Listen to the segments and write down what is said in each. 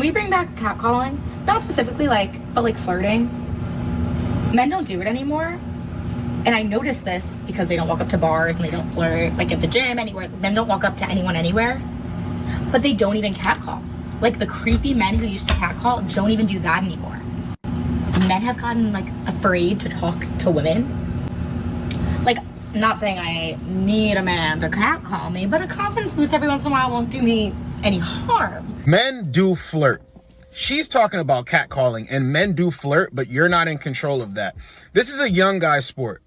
we bring back catcalling? Not specifically but like flirting. Men don't do it anymore. And I noticed this because they don't walk up to bars and they don't flirt, like at the gym, anywhere. Men don't walk up to anyone anywhere. But they don't even catcall. Like the creepy men who used to catcall don't even do that anymore. Men have gotten like afraid to talk to women. Like, not saying I need a man to catcall me, but a confidence boost every once in a while won't do me any harm. Men do flirt. She's talking about catcalling, and men do flirt, but you're not in control of that. This is a young guy sport.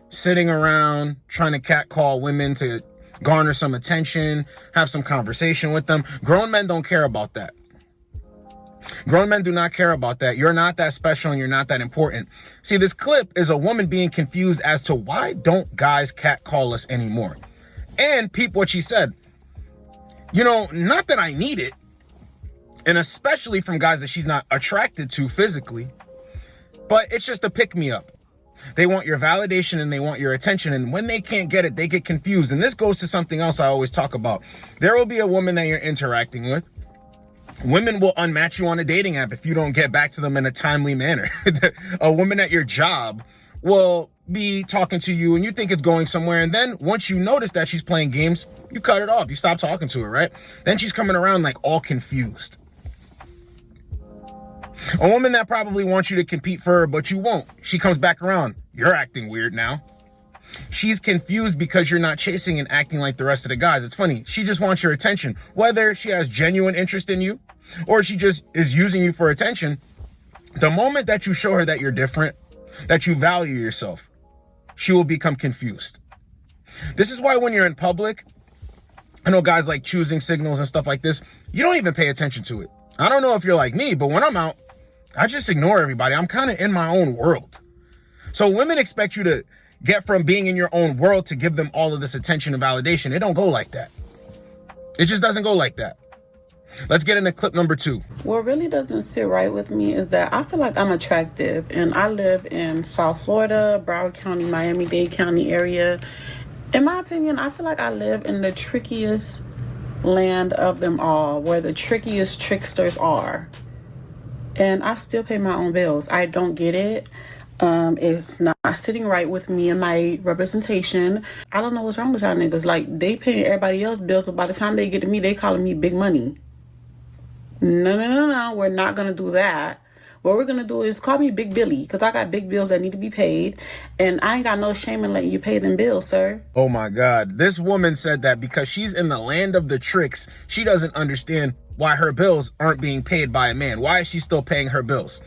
Sitting around trying to catcall women to garner some attention, have some conversation with them. Grown men don't care about that. Grown men do not care about that. You're not that special and you're not that important. See, this clip is a woman being confused as to why don't guys catcall us anymore. And peep what she said. You know, not that I need it, and especially from guys that she's not attracted to physically, but it's just a pick-me-up. They want your validation and they want your attention. And when they can't get it, they get confused. And this goes to something else I always talk about. There will be a woman that you're interacting with. Women will unmatch you on a dating app if you don't get back to them in a timely manner. A woman at your job will be talking to you and you think it's going somewhere. And then once you notice that she's playing games, you cut it off. You stop talking to her, right? Then she's coming around like all confused. A woman that probably wants you to compete for her, but you won't. She comes back around. You're acting weird now. She's confused because you're not chasing and acting like the rest of the guys. It's funny. She just wants your attention. Whether she has genuine interest in you or she just is using you for attention, the moment that you show her that you're different, that you value yourself, she will become confused. This is why when you're in public, I know guys like choosing signals and stuff like this, you don't even pay attention to it. I don't know if you're like me, but when I'm out, I just ignore everybody. I'm kind of in my own world. So women expect you to get from being in your own world to give them all of this attention and validation. It don't go like that. It just doesn't go like that. Let's get into clip number 2. What really doesn't sit right with me is that I feel like I'm attractive, and I live in South Florida, Broward County, Miami-Dade County area. In my opinion, I feel like I live in the trickiest land of them all, where the trickiest tricksters are. And I still pay my own bills. I don't get it. It's not sitting right with me and my representation. I don't know what's wrong with y'all niggas. Like, they paying everybody else bills, but by the time they get to me, they calling me big money. No. We're not going to do that. What we're going to do is call me Big Billy, because I got big bills that need to be paid, and I ain't got no shame in letting you pay them bills, sir. Oh my God. This woman said that because she's in the land of the tricks, she doesn't understand why her bills aren't being paid by a man. Why is she still paying her bills?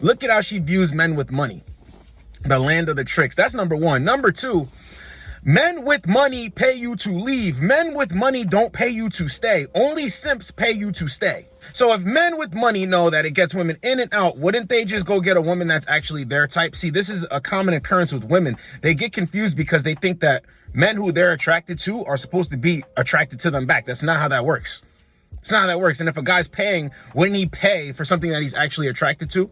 Look at how she views men with money. The land of the tricks. That's number 1. Number 2, men with money pay you to leave. Men with money don't pay you to stay. Only simps pay you to stay. So if men with money know that it gets women in and out, wouldn't they just go get a woman that's actually their type? See, this is a common occurrence with women. They get confused because they think that men who they're attracted to are supposed to be attracted to them back. That's not how that works. It's not how that works. And if a guy's paying, wouldn't he pay for something that he's actually attracted to?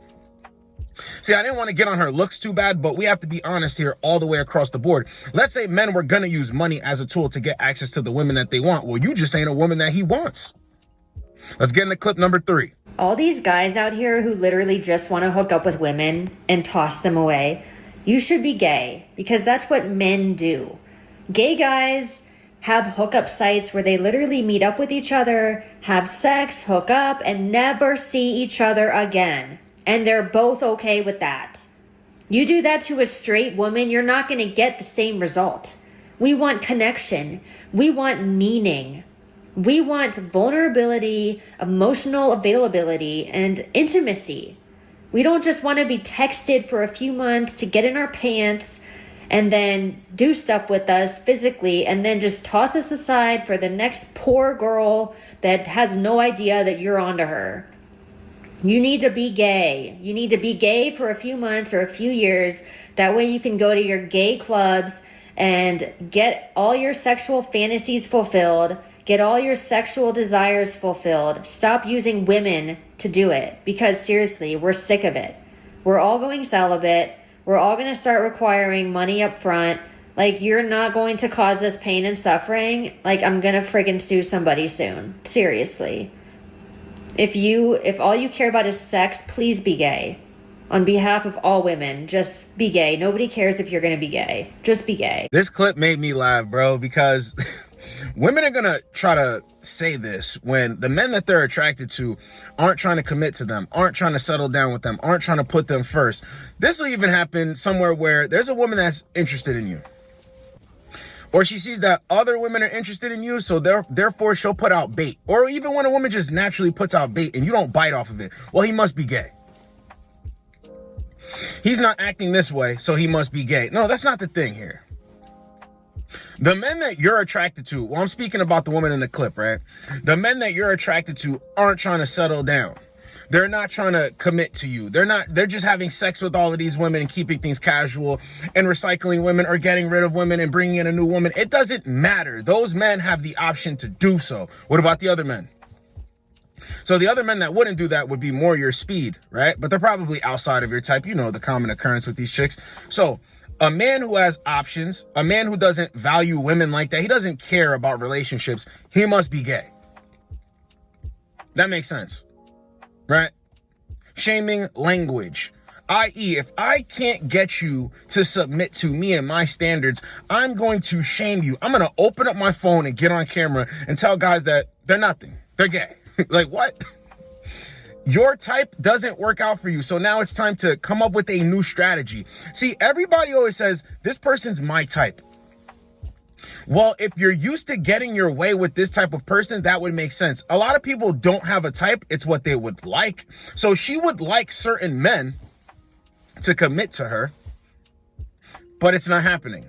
See, I didn't want to get on her looks too bad, but we have to be honest here all the way across the board. Let's say men were going to use money as a tool to get access to the women that they want. Well, you just ain't a woman that he wants. Let's get into clip number 3. All these guys out here who literally just want to hook up with women and toss them away, you should be gay, because that's what men do. Gay guys have hookup sites where they literally meet up with each other, have sex, hook up, and never see each other again. And they're both okay with that. You do that to a straight woman, you're not going to get the same result. We want connection. We want meaning. We want vulnerability, emotional availability, and intimacy. We don't just want to be texted for a few months to get in our pants and then do stuff with us physically and then just toss us aside for the next poor girl that has no idea that you're onto her. You need to be gay. You need to be gay for a few months or a few years. That way you can go to your gay clubs and get all your sexual fantasies fulfilled, get all your sexual desires fulfilled. Stop using women to do it, because seriously, we're sick of it. We're all going celibate. We're all going to start requiring money up front. Like, you're not going to cause this pain and suffering. Like, I'm going to friggin' sue somebody soon. Seriously. If all you care about is sex, please be gay. On behalf of all women, just be gay. Nobody cares if you're going to be gay. Just be gay. This clip made me laugh, bro, because women are going to try to say this when the men that they're attracted to aren't trying to commit to them, aren't trying to settle down with them, aren't trying to put them first. This will even happen somewhere where there's a woman that's interested in you. Or she sees that other women are interested in you, so therefore she'll put out bait. Or even when a woman just naturally puts out bait and you don't bite off of it, well, he must be gay. He's not acting this way, so he must be gay. No, that's not the thing here. The men that you're attracted to, well, I'm speaking about the woman in the clip, right? The men that you're attracted to aren't trying to settle down. They're not trying to commit to you. They're just having sex with all of these women and keeping things casual and recycling women or getting rid of women and bringing in a new woman. It doesn't matter. Those men have the option to do so. What about the other men? So the other men that wouldn't do that would be more your speed, right? But they're probably outside of your type. You know, the common occurrence with these chicks. So a man who has options, a man who doesn't value women like that, he doesn't care about relationships, he must be gay. That makes sense, right? Shaming language, i.e., if I can't get you to submit to me and my standards, I'm going to shame you. I'm going to open up my phone and get on camera and tell guys that they're nothing. They're gay. Like, what? Your type doesn't work out for you. So now it's time to come up with a new strategy. See, everybody always says, this person's my type. Well, if you're used to getting your way with this type of person, that would make sense. A lot of people don't have a type. It's what they would like. So she would like certain men to commit to her, but it's not happening.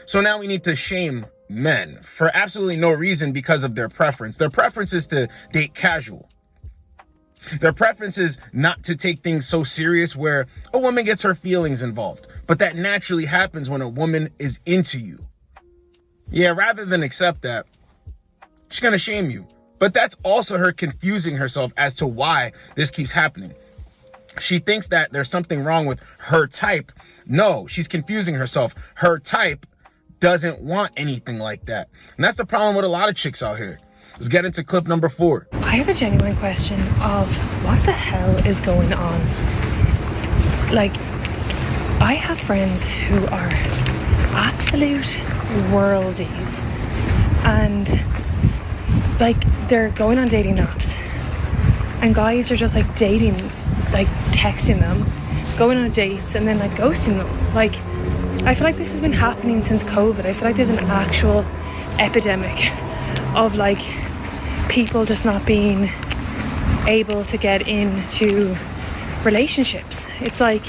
So now we need to shame men for absolutely no reason because of their preference. Their preference is to date casual. Their preference is not to take things so serious where a woman gets her feelings involved. But that naturally happens when a woman is into you. Yeah, rather than accept that, she's going to shame you. But that's also her confusing herself as to why this keeps happening. She thinks that there's something wrong with her type. No, she's confusing herself. Her type doesn't want anything like that. And that's the problem with a lot of chicks out here. Let's get into clip number 4. I have a genuine question of what the hell is going on. Like, I have friends who are absolute worldies and like they're going on dating apps and guys are just like dating, like texting them, going on dates and then like ghosting them. Like, I feel like this has been happening since COVID. I feel like there's an actual epidemic of like people just not being able to get into relationships. It's like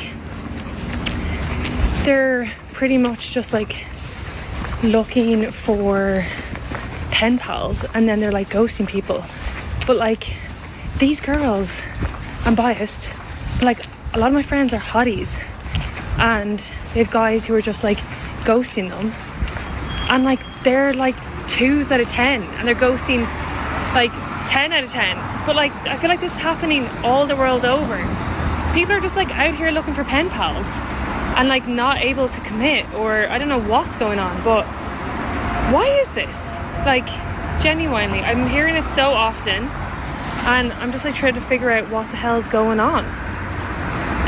they're pretty much just like looking for pen pals and then they're like ghosting people. But like these girls, I'm biased, but like a lot of my friends are hotties and they have guys who are just like ghosting them and like they're like 2s out of 10 and they're ghosting like 10 out of 10. But like I feel like this is happening all the world over. People are just like out here looking for pen pals and like not able to commit, or I don't know what's going on, but why is this? Like, genuinely, I'm hearing it so often and I'm just like trying to figure out what the hell's going on.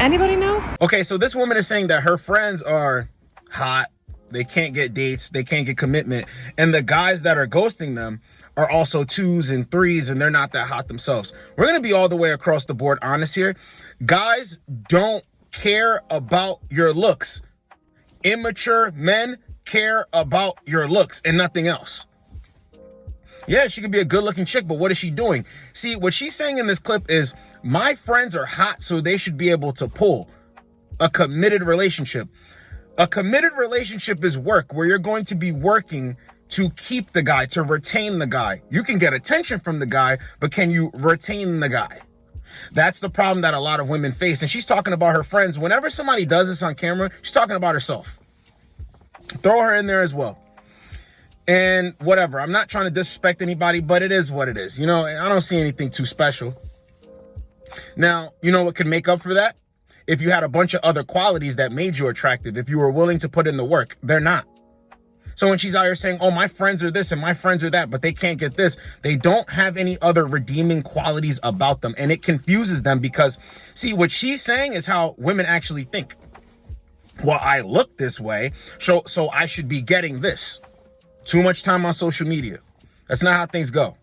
Anybody know? Okay, so this woman is saying that her friends are hot, they can't get dates, they can't get commitment, and the guys that are ghosting them are also 2s and 3s and they're not that hot themselves. We're going to be all the way across the board honest here. Guys don't care about your looks. Immature men care about your looks and nothing else. Yeah, she could be a good-looking chick, but what is she doing? See, what she's saying in this clip is, my friends are hot, so they should be able to pull a committed relationship. A committed relationship is work, where you're going to be working to keep the guy, to retain the guy. You can get attention from the guy, but can you retain the guy? That's the problem that a lot of women face. And she's talking about her friends. Whenever somebody does this on camera, she's talking about herself. Throw her in there as well. And whatever, I'm not trying to disrespect anybody, but it is what it is. You know, I don't see anything too special. Now, you know what could make up for that? If you had a bunch of other qualities that made you attractive, if you were willing to put in the work. They're not. So when she's out here saying, oh, my friends are this and my friends are that, but they can't get this, they don't have any other redeeming qualities about them. And it confuses them because, see, what she's saying is how women actually think. Well, I look this way, so I should be getting this. Too much time on social media. That's not how things go.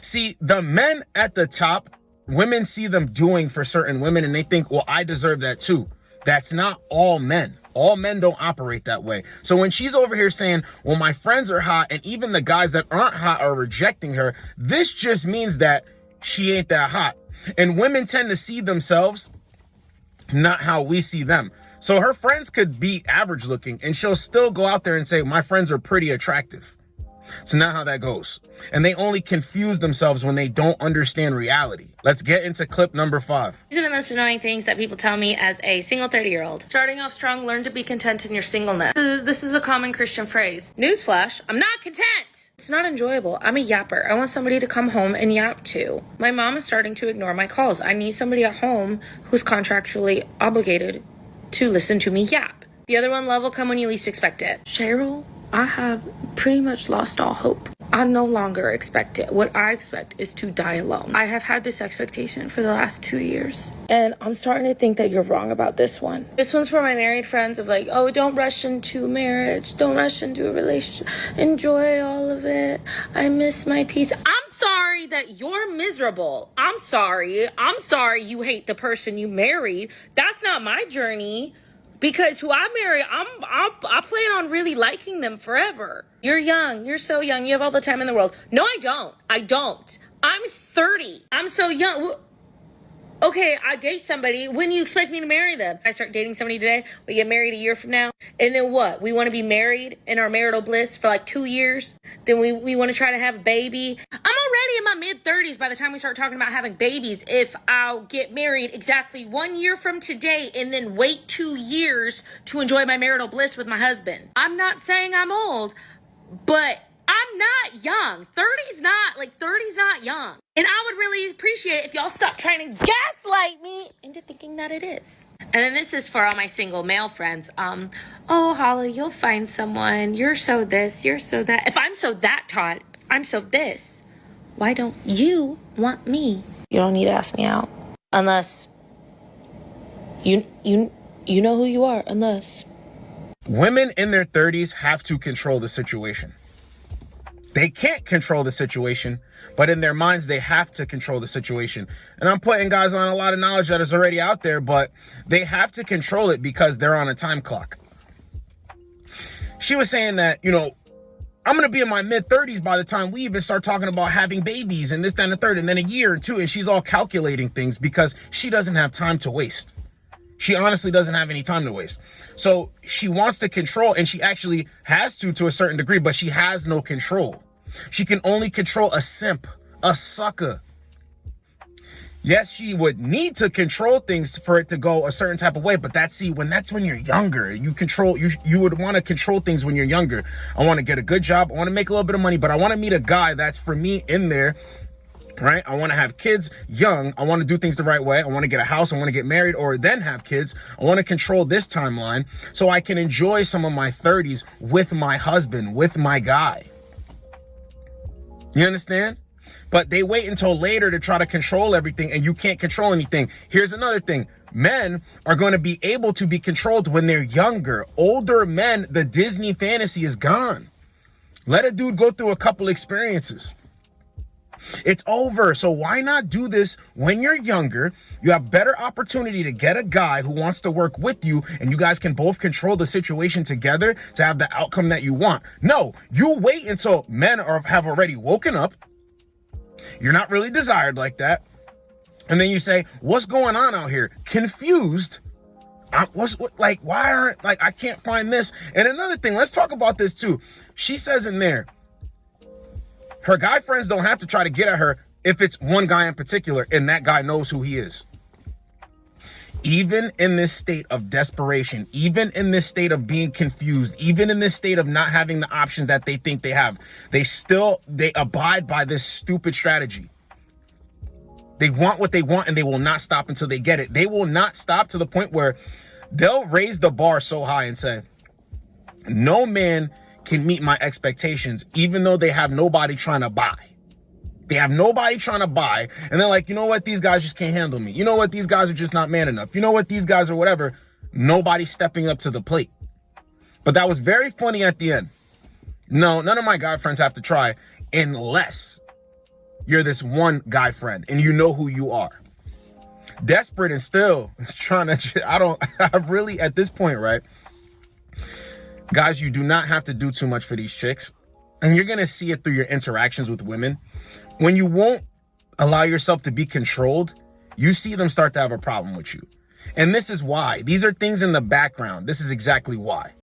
See, the men at the top, women see them doing for certain women and they think, well, I deserve that too. That's not all men. All men don't operate that way. So when she's over here saying, well, my friends are hot, and even the guys that aren't hot are rejecting her, this just means that she ain't that hot. And women tend to see themselves not how we see them. So her friends could be average looking and she'll still go out there and say, my friends are pretty attractive. It's not how that goes. And they only confuse themselves when they don't understand reality. Let's get into clip number 5. These are the most annoying things that people tell me as a single 30-year-old. Starting off strong, learn to be content in your singleness. This is a common Christian phrase. Newsflash, I'm not content. It's not enjoyable. I'm a yapper. I want somebody to come home and yap to. My mom is starting to ignore my calls. I need somebody at home who's contractually obligated to listen to me yap. The other one, love will come when you least expect it. Cheryl, I have pretty much lost all hope. I no longer expect it. What I expect is to die alone. I have had this expectation for the last 2 years. And I'm starting to think that you're wrong about this one. This one's for my married friends of like, oh, don't rush into marriage. Don't rush into a relationship. Enjoy all of it. I miss my peace. I'm sorry that you're miserable. I'm sorry. I'm sorry you hate the person you married. That's not my journey. Because who I marry, I plan on really liking them forever. You're young. You're so young. You have all the time in the world. No, I don't. I don't. I'm 30. I'm so young. Okay, I date somebody. When do you expect me to marry them? I start dating somebody today. We get married a year from now. And then what? We want to be married in our marital bliss for like 2 years. Then we want to try to have a baby. I'm already in my mid-30s by the time we start talking about having babies. If I'll get married exactly 1 year from today and then wait 2 years to enjoy my marital bliss with my husband. I'm not saying I'm old, but I'm not young. 30's not young. And I would really appreciate it if y'all stop trying to gaslight me into thinking that it is. And then this is for all my single male friends. Oh, Holly, you'll find someone. You're so this, you're so that. If I'm so that, Todd, I'm so this. Why don't you want me? You don't need to ask me out. Unless you know who you are, unless. Women in their 30s have to control the situation. They can't control the situation, but in their minds, they have to control the situation. And I'm putting guys on a lot of knowledge that is already out there, but they have to control it because they're on a time clock. She was saying that, I'm going to be in my mid-30s by the time we even start talking about having babies and this, that, and the third, and then a year or two, and she's all calculating things because she doesn't have time to waste. She honestly doesn't have any time to waste. So she wants to control, and she actually has to a certain degree, but she has no control. She can only control a simp, a sucker. Yes, she would need to control things for it to go a certain type of way, but that's when you're younger. You would want to control things when you're younger. I want to get a good job. I want to make a little bit of money, but I want to meet a guy that's for me in there. Right? I want to have kids young. I want to do things the right way. I want to get a house. I want to get married or then have kids. I want to control this timeline so I can enjoy some of my 30s with my husband, with my guy. You understand? But they wait until later to try to control everything, and you can't control anything. Here's another thing. Men are going to be able to be controlled when they're younger. Older men, the Disney fantasy is gone. Let a dude go through a couple experiences. It's over. So why not do this when you're younger? You have better opportunity to get a guy who wants to work with you, and you guys can both control the situation together to have the outcome that you want. No, you wait until men have already woken up. You're not really desired like that. And then you say, what's going on out here? Confused. I can't find this. And another thing, let's talk about this too. She says in there, her guy friends don't have to try to get at her if it's one guy in particular and that guy knows who he is. Even in this state of desperation, even in this state of being confused, even in this state of not having the options that they think they have, they abide by this stupid strategy. They want what they want and they will not stop until they get it. They will not stop to the point where they'll raise the bar so high and say, No man can meet my expectations, even though they have nobody trying to buy. They have nobody trying to buy. And they're like, you know what? These guys just can't handle me. You know what? These guys are just not man enough. You know what? These guys are whatever. Nobody stepping up to the plate. But that was very funny at the end. No, none of my guy friends have to try unless you're this one guy friend and you know who you are. Desperate and still trying to, I really, at this point, right? Guys, you do not have to do too much for these chicks. And you're going to see it through your interactions with women. When you won't allow yourself to be controlled, you see them start to have a problem with you. And this is why. These are things in the background. This is exactly why.